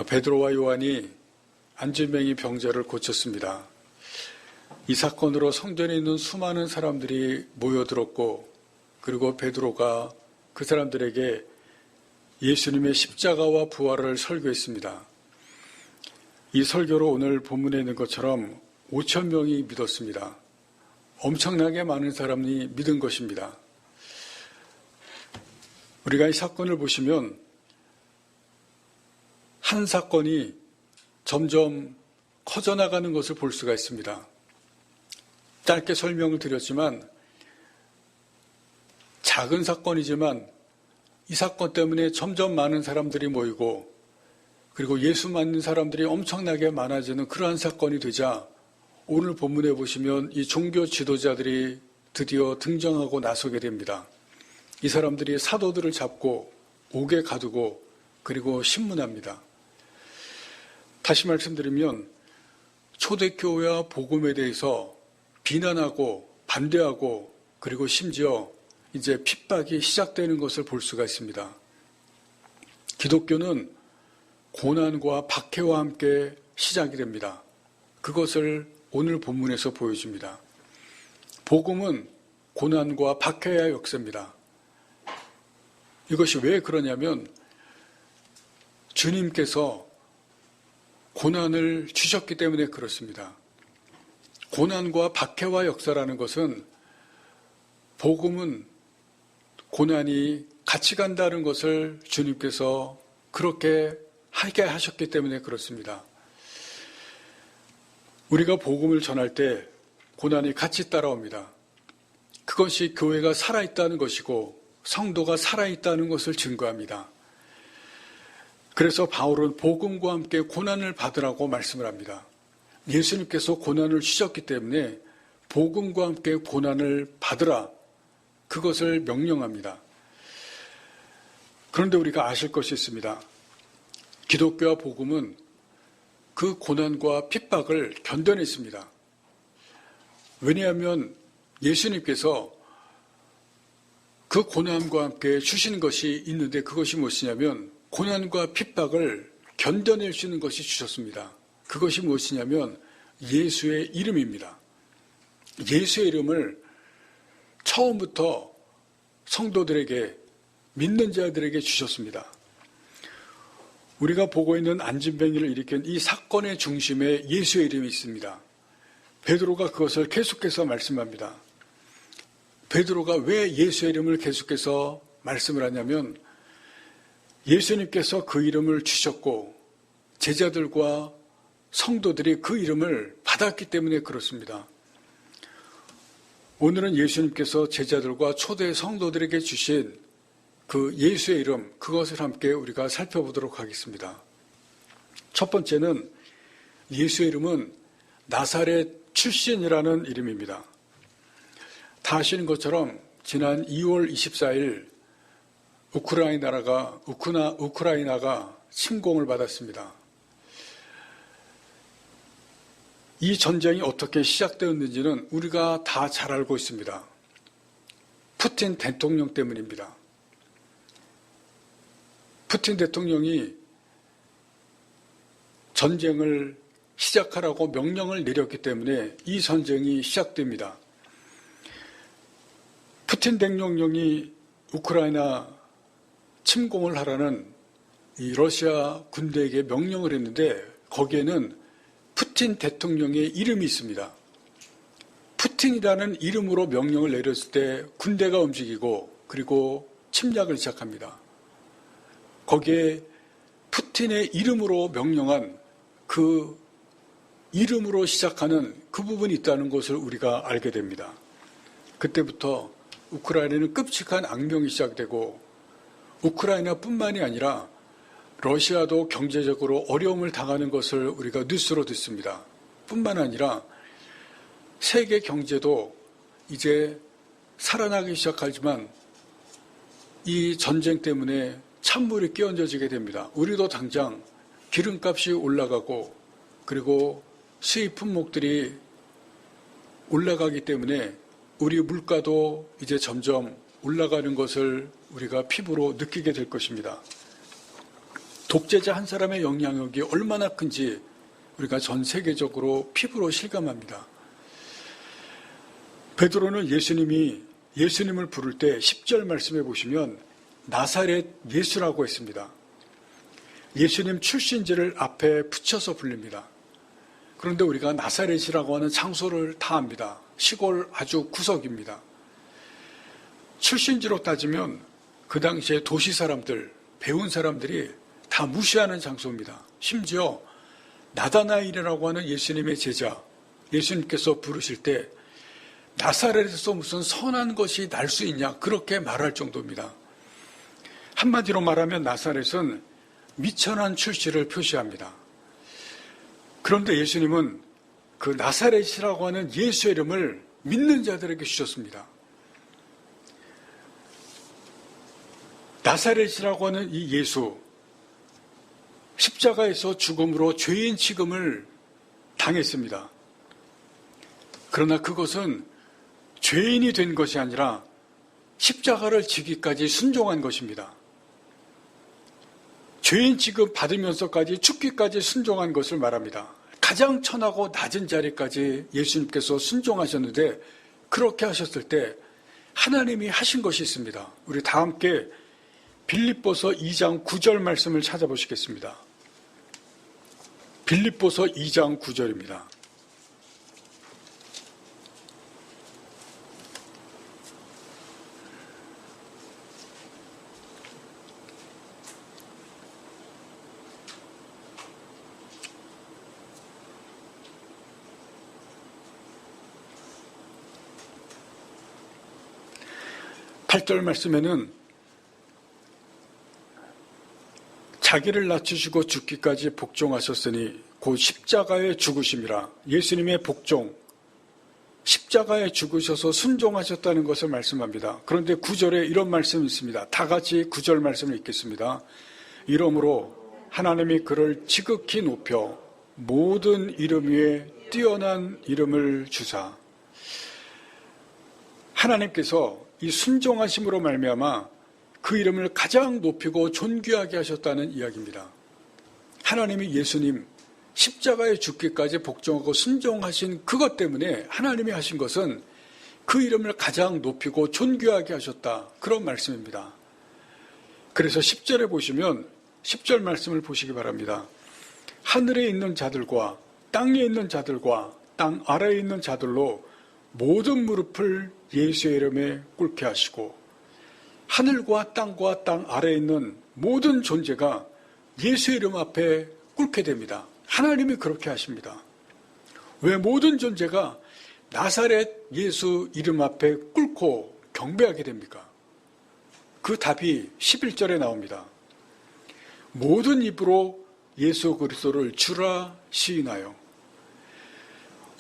베드로와 요한이 안진뱅이 병자를 고쳤습니다. 이 사건으로 성전에 있는 수많은 사람들이 모여들었고, 그리고 베드로가 그 사람들에게 예수님의 십자가와 부활을 설교했습니다. 이 설교로 오늘 본문에 있는 것처럼 5천 명이 믿었습니다. 엄청나게 많은 사람이 믿은 것입니다. 우리가 이 사건을 보시면 한 사건이 점점 커져나가는 것을 볼 수가 있습니다. 짧게 설명을 드렸지만 작은 사건이지만 이 사건 때문에 점점 많은 사람들이 모이고, 그리고 예수 믿는 사람들이 엄청나게 많아지는 그러한 사건이 되자 오늘 본문에 보시면 이 종교 지도자들이 드디어 등장하고 나서게 됩니다. 이 사람들이 사도들을 잡고 옥에 가두고 그리고 신문합니다. 다시 말씀드리면 초대교회와 복음에 대해서 비난하고 반대하고, 그리고 심지어 이제 핍박이 시작되는 것을 볼 수가 있습니다. 기독교는 고난과 박해와 함께 시작이 됩니다. 그것을 오늘 본문에서 보여줍니다. 복음은 고난과 박해의 역사입니다. 이것이 왜 그러냐면 주님께서 고난을 주셨기 때문에 그렇습니다. 고난과 박해와 역사라는 것은, 복음은 고난이 같이 간다는 것을 주님께서 그렇게 하게 하셨기 때문에 그렇습니다. 우리가 복음을 전할 때 고난이 같이 따라옵니다. 그것이 교회가 살아있다는 것이고 성도가 살아있다는 것을 증거합니다. 그래서 바울은 복음과 함께 고난을 받으라고 말씀을 합니다. 예수님께서 고난을 주셨기 때문에 복음과 함께 고난을 받으라, 그것을 명령합니다. 그런데 우리가 아실 것이 있습니다. 기독교와 복음은 그 고난과 핍박을 견뎌냈습니다. 왜냐하면 예수님께서 그 고난과 함께 주신 것이 있는데, 그것이 무엇이냐면 고난과 핍박을 견뎌낼 수 있는 것이 주셨습니다. 그것이 무엇이냐면 예수의 이름입니다. 예수의 이름을 처음부터 성도들에게, 믿는 자들에게 주셨습니다. 우리가 보고 있는 안진뱅이를 일으킨 이 사건의 중심에 예수의 이름이 있습니다. 베드로가 그것을 계속해서 말씀합니다. 베드로가 왜 예수의 이름을 계속해서 말씀을 하냐면 예수님께서 그 이름을 주셨고 제자들과 성도들이 그 이름을 받았기 때문에 그렇습니다. 오늘은 예수님께서 제자들과 초대 성도들에게 주신 그 예수의 이름, 그것을 함께 우리가 살펴보도록 하겠습니다. 첫 번째는 예수의 이름은 나사렛 출신이라는 이름입니다. 다 아시는 것처럼 지난 2월 24일 우크라이나가 침공을 받았습니다. 이 전쟁이 어떻게 시작되었는지는 우리가 다 잘 알고 있습니다. 푸틴 대통령 때문입니다. 푸틴 대통령이 전쟁을 시작하라고 명령을 내렸기 때문에 이 전쟁이 시작됩니다. 푸틴 대통령이 우크라이나 침공을 하라는 이 러시아 군대에게 명령을 했는데 거기에는 푸틴 대통령의 이름이 있습니다. 푸틴이라는 이름으로 명령을 내렸을 때 군대가 움직이고 그리고 침략을 시작합니다. 거기에 푸틴의 이름으로 명령한 그 이름으로 시작하는 그 부분이 있다는 것을 우리가 알게 됩니다. 그때부터 우크라이나는 끔찍한 악명이 시작되고 우크라이나뿐만이 아니라 러시아도 경제적으로 어려움을 당하는 것을 우리가 뉴스로 듣습니다. 뿐만 아니라 세계 경제도 이제 살아나기 시작하지만 이 전쟁 때문에 찬물이 끼얹어지게 됩니다. 우리도 당장 기름값이 올라가고 그리고 수입 품목들이 올라가기 때문에 우리 물가도 이제 점점 올라가는 것을 우리가 피부로 느끼게 될 것입니다. 독재자 한 사람의 영향력이 얼마나 큰지 우리가 전 세계적으로 피부로 실감합니다. 베드로는 예수님을 부를 때 10절 말씀해 보시면 나사렛 예수라고 했습니다. 예수님 출신지를 앞에 붙여서 불립니다. 그런데 우리가 나사렛이라고 하는 장소를 다 압니다. 시골 아주 구석입니다. 출신지로 따지면 그 당시에 도시 사람들, 배운 사람들이 다 무시하는 장소입니다. 심지어 나다나엘이라고 하는 예수님의 제자, 예수님께서 부르실 때 나사렛에서 무슨 선한 것이 날 수 있냐 그렇게 말할 정도입니다. 한마디로 말하면 나사렛은 미천한 출신을 표시합니다. 그런데 예수님은 그 나사렛이라고 하는 예수의 이름을 믿는 자들에게 주셨습니다. 나사렛이라고 하는 이 예수, 십자가에서 죽음으로 죄인 취급을 당했습니다. 그러나 그것은 죄인이 된 것이 아니라 십자가를 지기까지 순종한 것입니다. 죄인 취급 받으면서까지 죽기까지 순종한 것을 말합니다. 가장 천하고 낮은 자리까지 예수님께서 순종하셨는데 그렇게 하셨을 때 하나님이 하신 것이 있습니다. 우리 다 함께 빌립보서 2장 9절 말씀을 찾아보시겠습니다. 빌립보서 2장 9절입니다. 팔절 말씀에는 자기를 낮추시고 죽기까지 복종하셨으니 곧 십자가에 죽으심이라. 예수님의 복종, 십자가에 죽으셔서 순종하셨다는 것을 말씀합니다. 그런데 9절에 이런 말씀이 있습니다. 다 같이 9절 말씀을 읽겠습니다. 이러므로 하나님이 그를 지극히 높여 모든 이름 위에 뛰어난 이름을 주사. 하나님께서 이 순종하심으로 말미암아 그 이름을 가장 높이고 존귀하게 하셨다는 이야기입니다. 하나님이 예수님 십자가에 죽기까지 복종하고 순종하신 그것 때문에 하나님이 하신 것은 그 이름을 가장 높이고 존귀하게 하셨다. 그런 말씀입니다. 그래서 10절에 보시면 10절 말씀을 보시기 바랍니다. 하늘에 있는 자들과 땅에 있는 자들과 땅 아래에 있는 자들로 모든 무릎을 예수의 이름에 꿇게 하시고 하늘과 땅과 땅 아래에 있는 모든 존재가 예수의 이름 앞에 꿇게 됩니다. 하나님이 그렇게 하십니다. 왜 모든 존재가 나사렛 예수 이름 앞에 꿇고 경배하게 됩니까? 그 답이 11절에 나옵니다. 모든 입으로 예수 그리스도를 주라 시인하여.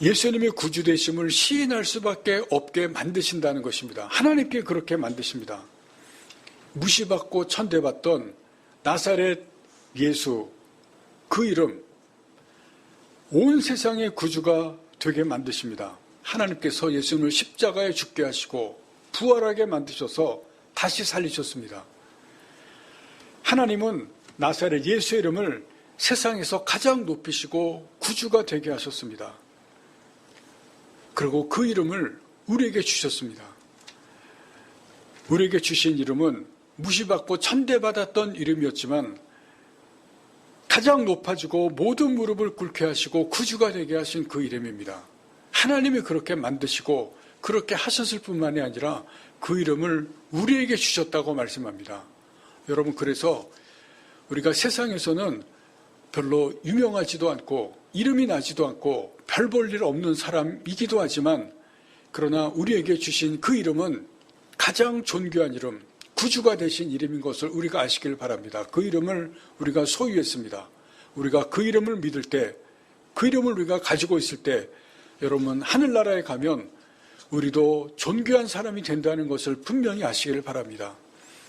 예수님의 구주되심을 시인할 수밖에 없게 만드신다는 것입니다. 하나님께 그렇게 만드십니다. 무시받고 천대받던 나사렛 예수, 그 이름, 온 세상의 구주가 되게 만드십니다. 하나님께서 예수님을 십자가에 죽게 하시고 부활하게 만드셔서 다시 살리셨습니다. 하나님은 나사렛 예수의 이름을 세상에서 가장 높이시고 구주가 되게 하셨습니다. 그리고 그 이름을 우리에게 주셨습니다. 우리에게 주신 이름은 무시받고 천대받았던 이름이었지만 가장 높아지고 모든 무릎을 꿇게 하시고 구주가 되게 하신 그 이름입니다. 하나님이 그렇게 만드시고 그렇게 하셨을 뿐만이 아니라 그 이름을 우리에게 주셨다고 말씀합니다. 여러분, 그래서 우리가 세상에서는 별로 유명하지도 않고 이름이 나지도 않고 별 볼 일 없는 사람이기도 하지만 그러나 우리에게 주신 그 이름은 가장 존귀한 이름, 구주가 되신 이름인 것을 우리가 아시길 바랍니다. 그 이름을 우리가 소유했습니다. 우리가 그 이름을 믿을 때, 그 이름을 우리가 가지고 있을 때 여러분 하늘나라에 가면 우리도 존귀한 사람이 된다는 것을 분명히 아시길 바랍니다.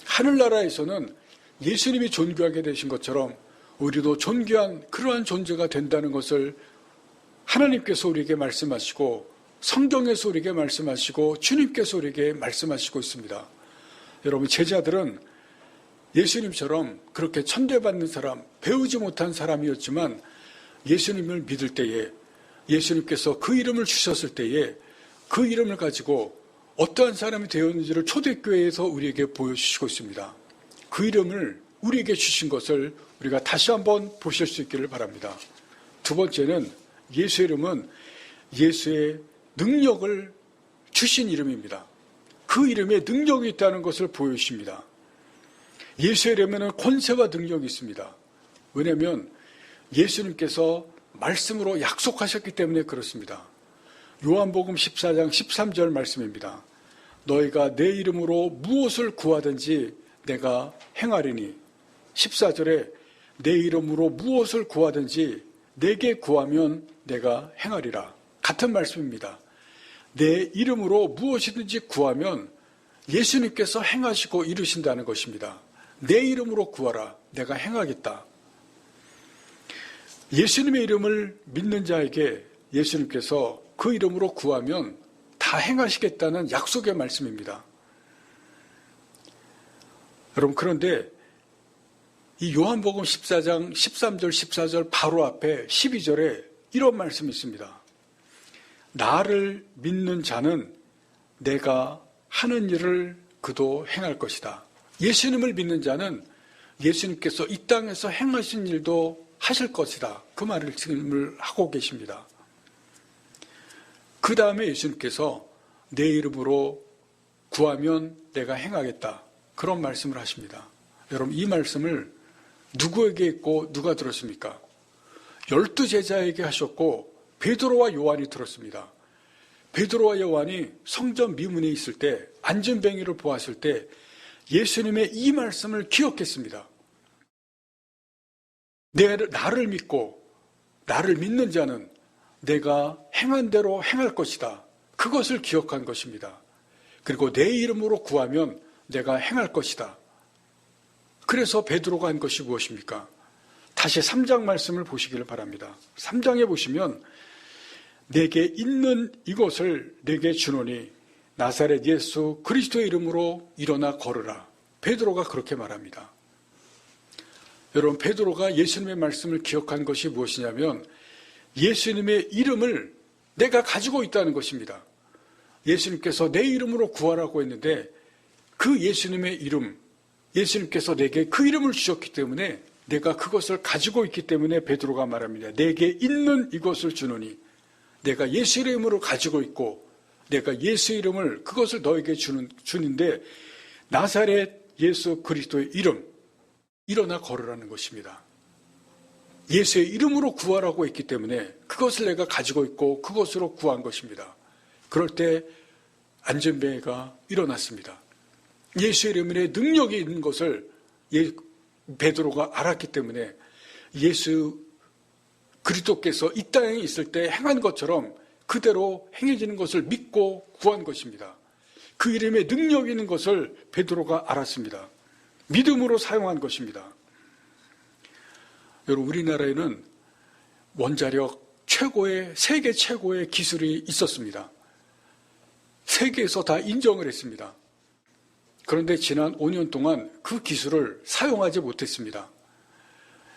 하늘나라에서는 예수님이 존귀하게 되신 것처럼 우리도 존귀한 그러한 존재가 된다는 것을 하나님께서 우리에게 말씀하시고 성경에서 우리에게 말씀하시고 주님께서 우리에게 말씀하시고 있습니다. 여러분, 제자들은 예수님처럼 그렇게 천대받는 사람, 배우지 못한 사람이었지만 예수님을 믿을 때에 예수님께서 그 이름을 주셨을 때에 그 이름을 가지고 어떠한 사람이 되었는지를 초대교회에서 우리에게 보여주시고 있습니다. 그 이름을 우리에게 주신 것을 우리가 다시 한번 보실 수 있기를 바랍니다. 두 번째는 예수의 이름은 예수의 능력을 주신 이름입니다. 그 이름에 능력이 있다는 것을 보여주십니다. 예수의 이름에는 권세와 능력이 있습니다. 왜냐하면 예수님께서 말씀으로 약속하셨기 때문에 그렇습니다. 요한복음 14장 13절 말씀입니다. 너희가 내 이름으로 무엇을 구하든지 내가 행하리니 14절에 내 이름으로 무엇을 구하든지 내게 구하면 내가 행하리라. 같은 말씀입니다. 내 이름으로 무엇이든지 구하면 예수님께서 행하시고 이루신다는 것입니다. 내 이름으로 구하라. 내가 행하겠다. 예수님의 이름을 믿는 자에게 예수님께서 그 이름으로 구하면 다 행하시겠다는 약속의 말씀입니다. 여러분, 그런데 이 요한복음 14장 13절 14절 바로 앞에 12절에 이런 말씀이 있습니다. 나를 믿는 자는 내가 하는 일을 그도 행할 것이다. 예수님을 믿는 자는 예수님께서 이 땅에서 행하신 일도 하실 것이다. 그 말을 지금 하고 계십니다. 그 다음에 예수님께서 내 이름으로 구하면 내가 행하겠다. 그런 말씀을 하십니다. 여러분, 이 말씀을 누구에게 했고 누가 들었습니까? 12제자에게 하셨고 베드로와 요한이 들었습니다. 베드로와 요한이 성전 미문에 있을 때 안전뱅이를 보았을 때 예수님의 이 말씀을 기억했습니다. 나를 믿고 나를 믿는 자는 내가 행한 대로 행할 것이다. 그것을 기억한 것입니다. 그리고 내 이름으로 구하면 내가 행할 것이다. 그래서 베드로가 한 것이 무엇입니까? 다시 3장 말씀을 보시기를 바랍니다. 3장에 보시면 내게 있는 이것을 내게 주노니 나사렛 예수 그리스도의 이름으로 일어나 걸으라. 베드로가 그렇게 말합니다. 여러분, 베드로가 예수님의 말씀을 기억한 것이 무엇이냐면 예수님의 이름을 내가 가지고 있다는 것입니다. 예수님께서 내 이름으로 구하라고 했는데 그 예수님의 이름, 예수님께서 내게 그 이름을 주셨기 때문에 내가 그것을 가지고 있기 때문에 베드로가 말합니다. 내게 있는 이것을 주노니 내가 예수 이름으로 가지고 있고 내가 예수 이름을 그것을 너에게 주는데 나사렛 예수 그리스도의 이름 일어나 걸으라는 것입니다. 예수의 이름으로 구하라고 했기 때문에 그것을 내가 가지고 있고 그것으로 구한 것입니다. 그럴 때 안전뱅이가 일어났습니다. 예수의 이름에 능력이 있는 것을 베드로가 알았기 때문에 예수 그리스도께서 이 땅에 있을 때 행한 것처럼 그대로 행해지는 것을 믿고 구한 것입니다. 그 이름에 능력이 있는 것을 베드로가 알았습니다. 믿음으로 사용한 것입니다. 여러분, 우리나라에는 원자력 세계 최고의 기술이 있었습니다. 세계에서 다 인정을 했습니다. 그런데 지난 5년 동안 그 기술을 사용하지 못했습니다.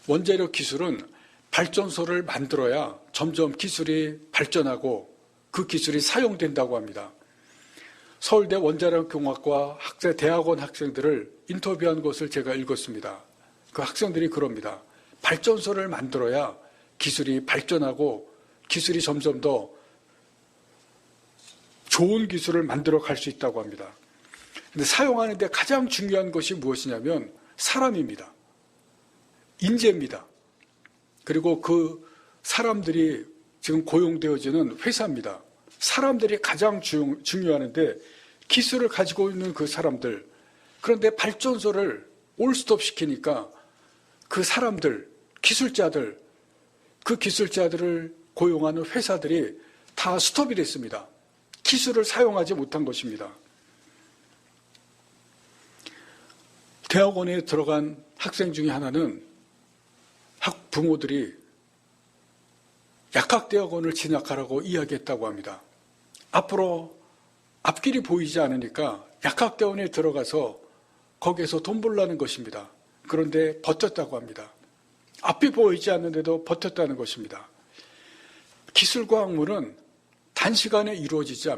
원자력 기술은 발전소를 만들어야 점점 기술이 발전하고 그 기술이 사용된다고 합니다. 서울대 원자력공학과 대학원 학생들을 인터뷰한 것을 제가 읽었습니다. 그 학생들이 그럽니다. 발전소를 만들어야 기술이 발전하고 기술이 점점 더 좋은 기술을 만들어 갈 수 있다고 합니다. 근데 사용하는 데 가장 중요한 것이 무엇이냐면 사람입니다. 인재입니다. 그리고 그 사람들이 지금 고용되어지는 회사입니다. 사람들이 가장 중요한데 기술을 가지고 있는 그 사람들, 그런데 발전소를 올스톱 시키니까 그 사람들, 기술자들, 그 기술자들을 고용하는 회사들이 다 스톱이 됐습니다. 기술을 사용하지 못한 것입니다. 대학원에 들어간 학생 중에 하나는 부모들이 약학대학원을 진학하라고 이야기했다고 합니다. 앞으로 앞길이 보이지 않으니까 약학대학원에 들어가서 거기에서 돈 벌라는 것입니다. 그런데 버텼다고 합니다. 앞이 보이지 않는데도 버텼다는 것입니다. 기술과 학문은 단시간에 이루어지지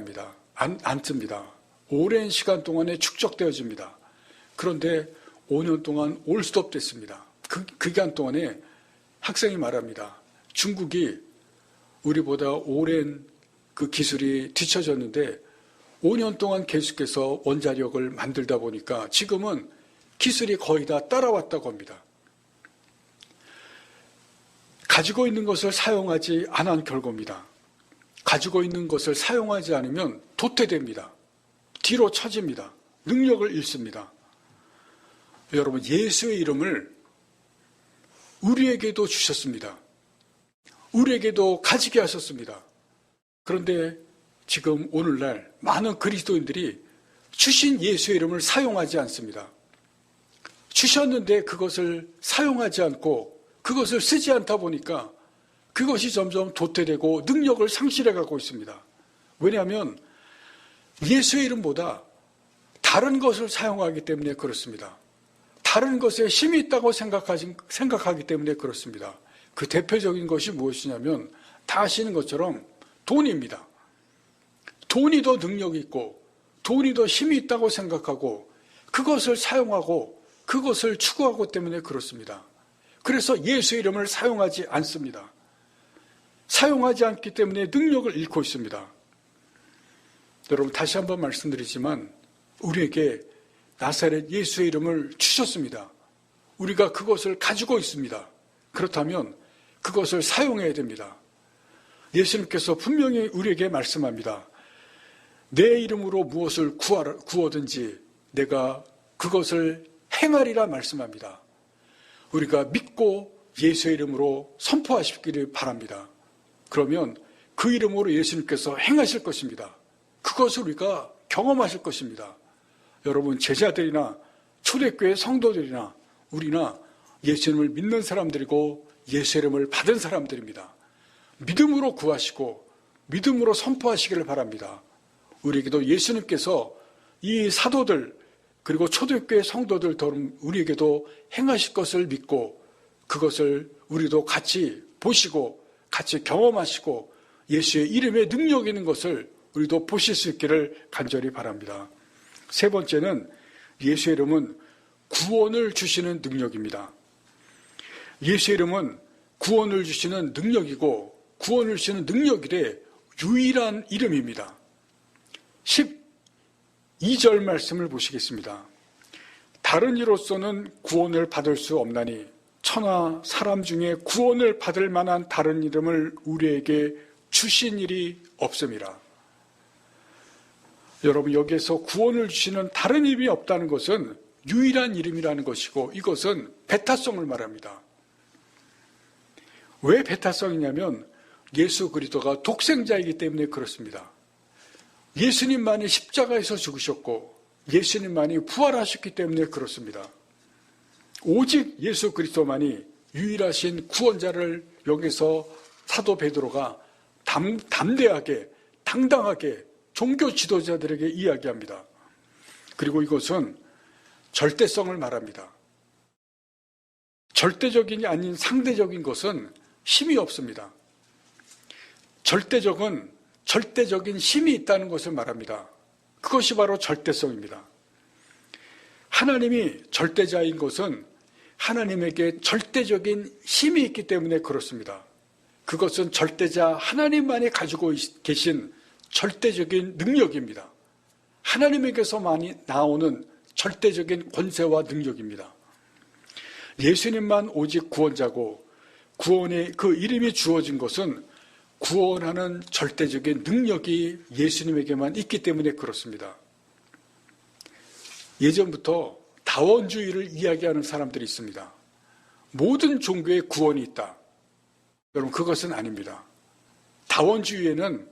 않습니다. 오랜 시간 동안에 축적되어집니다. 그런데 5년 동안 올스톱 됐습니다. 그 기간 동안에 학생이 말합니다. 중국이 우리보다 오랜 그 기술이 뒤처졌는데 5년 동안 계속해서 원자력을 만들다 보니까 지금은 기술이 거의 다 따라왔다고 합니다. 가지고 있는 것을 사용하지 않은 결과입니다. 가지고 있는 것을 사용하지 않으면 도태됩니다. 뒤로 처집니다. 능력을 잃습니다. 여러분, 예수의 이름을 우리에게도 주셨습니다. 우리에게도 가지게 하셨습니다. 그런데 지금 오늘날 많은 그리스도인들이 주신 예수의 이름을 사용하지 않습니다. 주셨는데 그것을 사용하지 않고 그것을 쓰지 않다 보니까 그것이 점점 도태되고 능력을 상실해가고 있습니다. 왜냐하면 예수의 이름보다 다른 것을 사용하기 때문에 그렇습니다. 다른 것에 힘이 있다고 생각하기 때문에 그렇습니다. 그 대표적인 것이 무엇이냐면 다 아시는 것처럼 돈입니다. 돈이 더 능력이 있고 돈이 더 힘이 있다고 생각하고 그것을 사용하고 그것을 추구하고 때문에 그렇습니다. 그래서 예수의 이름을 사용하지 않습니다. 사용하지 않기 때문에 능력을 잃고 있습니다. 여러분, 다시 한번 말씀드리지만 우리에게 나사렛 예수의 이름을 주셨습니다. 우리가 그것을 가지고 있습니다. 그렇다면 그것을 사용해야 됩니다. 예수님께서 분명히 우리에게 말씀합니다. 내 이름으로 무엇을 구하든지 내가 그것을 행하리라 말씀합니다. 우리가 믿고 예수의 이름으로 선포하시기를 바랍니다. 그러면 그 이름으로 예수님께서 행하실 것입니다. 그것을 우리가 경험하실 것입니다. 여러분, 제자들이나 초대교회 성도들이나 우리나 예수님을 믿는 사람들이고 예수의 이름을 받은 사람들입니다. 믿음으로 구하시고 믿음으로 선포하시기를 바랍니다. 우리에게도 예수님께서 이 사도들 그리고 초대교회 성도들처럼 우리에게도 행하실 것을 믿고 그것을 우리도 같이 보시고 같이 경험하시고 예수의 이름에 능력 있는 것을 우리도 보실 수 있기를 간절히 바랍니다. 세 번째는 예수의 이름은 구원을 주시는 능력입니다. 예수의 이름은 구원을 주시는 능력이고 구원을 주시는 능력이래 유일한 이름입니다. 12절 말씀을 보시겠습니다. 다른 이로서는 구원을 받을 수 없나니 천하 사람 중에 구원을 받을 만한 다른 이름을 우리에게 주신 일이 없음이라. 여러분, 여기에서 구원을 주시는 다른 이름이 없다는 것은 유일한 이름이라는 것이고 이것은 배타성을 말합니다. 왜 배타성이냐면 예수 그리스도가 독생자이기 때문에 그렇습니다. 예수님만이 십자가에서 죽으셨고 예수님만이 부활하셨기 때문에 그렇습니다. 오직 예수 그리스도만이 유일하신 구원자를 여기서 사도 베드로가 담대하게 당당하게 종교 지도자들에게 이야기합니다. 그리고 이것은 절대성을 말합니다. 절대적인이 아닌 상대적인 것은 힘이 없습니다. 절대적인 힘이 있다는 것을 말합니다. 그것이 바로 절대성입니다. 하나님이 절대자인 것은 하나님에게 절대적인 힘이 있기 때문에 그렇습니다. 그것은 절대자 하나님만이 가지고 계신 절대적인 능력입니다. 하나님에게서만이 나오는 절대적인 권세와 능력입니다. 예수님만 오직 구원자고 구원의 그 이름이 주어진 것은 구원하는 절대적인 능력이 예수님에게만 있기 때문에 그렇습니다. 예전부터 다원주의를 이야기하는 사람들이 있습니다. 모든 종교에 구원이 있다. 여러분, 그것은 아닙니다. 다원주의에는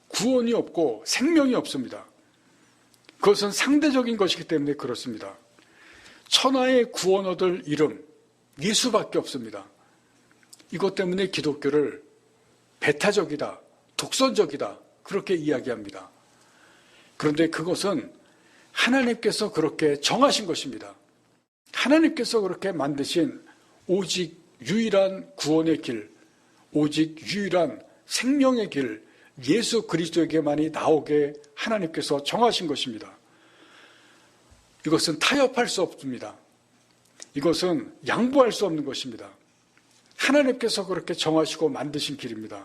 구원이 없고 생명이 없습니다. 그것은 상대적인 것이기 때문에 그렇습니다. 천하의 구원 얻을 이름, 예수밖에 없습니다. 이것 때문에 기독교를 배타적이다, 독선적이다, 그렇게 이야기합니다. 그런데 그것은 하나님께서 그렇게 정하신 것입니다. 하나님께서 그렇게 만드신 오직 유일한 구원의 길, 오직 유일한 생명의 길, 예수 그리스도에게만이 나오게 하나님께서 정하신 것입니다. 이것은 타협할 수 없습니다. 이것은 양보할 수 없는 것입니다. 하나님께서 그렇게 정하시고 만드신 길입니다.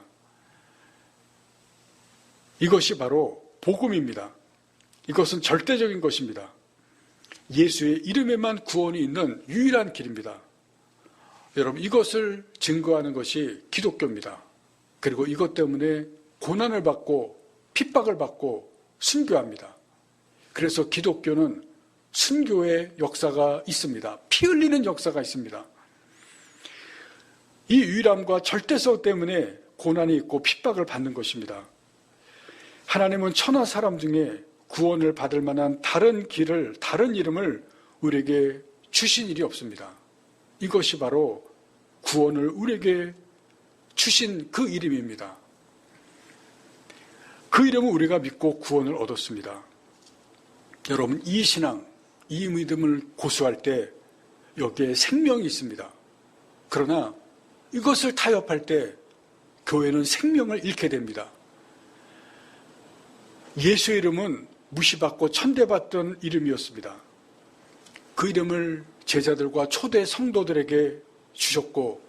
이것이 바로 복음입니다. 이것은 절대적인 것입니다. 예수의 이름에만 구원이 있는 유일한 길입니다. 여러분, 이것을 증거하는 것이 기독교입니다. 그리고 이것 때문에 고난을 받고 핍박을 받고 순교합니다. 그래서 기독교는 순교의 역사가 있습니다. 피 흘리는 역사가 있습니다. 이 유일함과 절대성 때문에 고난이 있고 핍박을 받는 것입니다. 하나님은 천하 사람 중에 구원을 받을 만한 다른 길을, 다른 이름을 우리에게 주신 일이 없습니다. 이것이 바로 구원을 우리에게 주신 그 이름입니다. 그 이름을 우리가 믿고 구원을 얻었습니다. 여러분, 이 신앙, 이 믿음을 고수할 때 여기에 생명이 있습니다. 그러나 이것을 타협할 때 교회는 생명을 잃게 됩니다. 예수의 이름은 무시받고 천대받던 이름이었습니다. 그 이름을 제자들과 초대 성도들에게 주셨고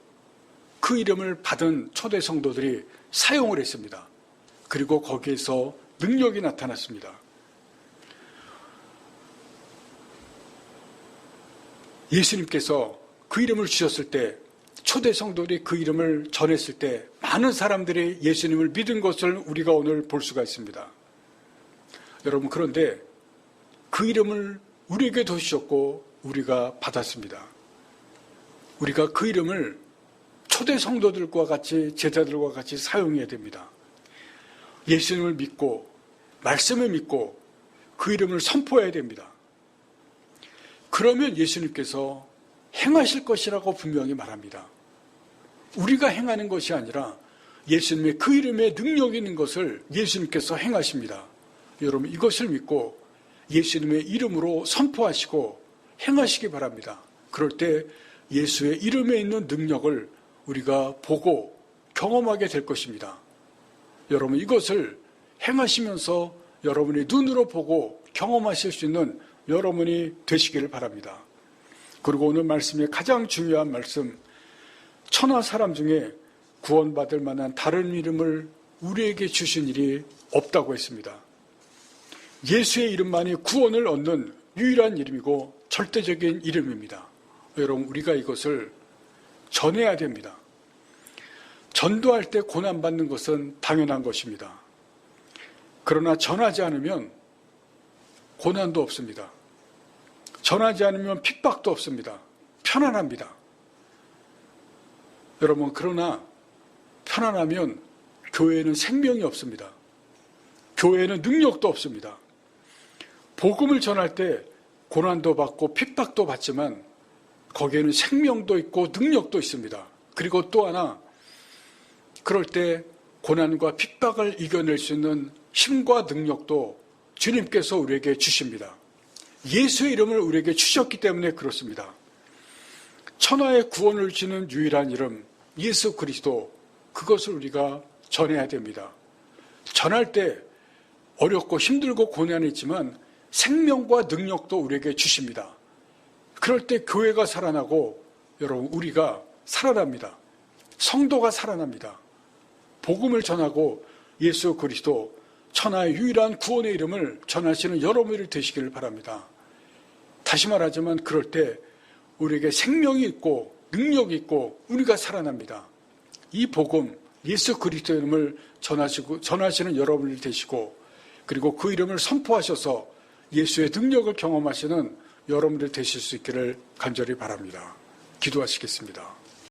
그 이름을 받은 초대 성도들이 사용을 했습니다. 그리고 거기에서 능력이 나타났습니다. 예수님께서 그 이름을 주셨을 때 초대 성도들이 그 이름을 전했을 때 많은 사람들이 예수님을 믿은 것을 우리가 오늘 볼 수가 있습니다. 여러분, 그런데 그 이름을 우리에게 주셨고 우리가 받았습니다. 우리가 그 이름을 초대 성도들과 같이 제자들과 같이 사용해야 됩니다. 예수님을 믿고 말씀을 믿고 그 이름을 선포해야 됩니다. 그러면 예수님께서 행하실 것이라고 분명히 말합니다. 우리가 행하는 것이 아니라 예수님의 그 이름에 능력이 있는 것을 예수님께서 행하십니다. 여러분, 이것을 믿고 예수님의 이름으로 선포하시고 행하시기 바랍니다. 그럴 때 예수의 이름에 있는 능력을 우리가 보고 경험하게 될 것입니다. 여러분, 이것을 행하시면서 여러분이 눈으로 보고 경험하실 수 있는 여러분이 되시기를 바랍니다. 그리고 오늘 말씀의 가장 중요한 말씀, 천하 사람 중에 구원받을 만한 다른 이름을 우리에게 주신 일이 없다고 했습니다. 예수의 이름만이 구원을 얻는 유일한 이름이고 절대적인 이름입니다. 여러분, 우리가 이것을 전해야 됩니다. 전도할 때 고난받는 것은 당연한 것입니다. 그러나 전하지 않으면 고난도 없습니다. 전하지 않으면 핍박도 없습니다. 편안합니다. 여러분, 그러나 편안하면 교회에는 생명이 없습니다. 교회에는 능력도 없습니다. 복음을 전할 때 고난도 받고 핍박도 받지만 거기에는 생명도 있고 능력도 있습니다. 그리고 또 하나, 그럴 때 고난과 핍박을 이겨낼 수 있는 힘과 능력도 주님께서 우리에게 주십니다. 예수의 이름을 우리에게 주셨기 때문에 그렇습니다. 천하의 구원을 주는 유일한 이름, 예수 그리스도, 그것을 우리가 전해야 됩니다. 전할 때 어렵고 힘들고 고난이 있지만 생명과 능력도 우리에게 주십니다. 그럴 때 교회가 살아나고 여러분, 우리가 살아납니다. 성도가 살아납니다. 복음을 전하고 예수 그리스도, 천하의 유일한 구원의 이름을 전하시는 여러분이 되시기를 바랍니다. 다시 말하자면 그럴 때 우리에게 생명이 있고 능력이 있고 우리가 살아납니다. 이 복음, 예수 그리스도의 이름을 전하시는 여러분이 되시고, 그리고 그 이름을 선포하셔서 예수의 능력을 경험하시는 여러분들이 되실 수 있기를 간절히 바랍니다. 기도하시겠습니다.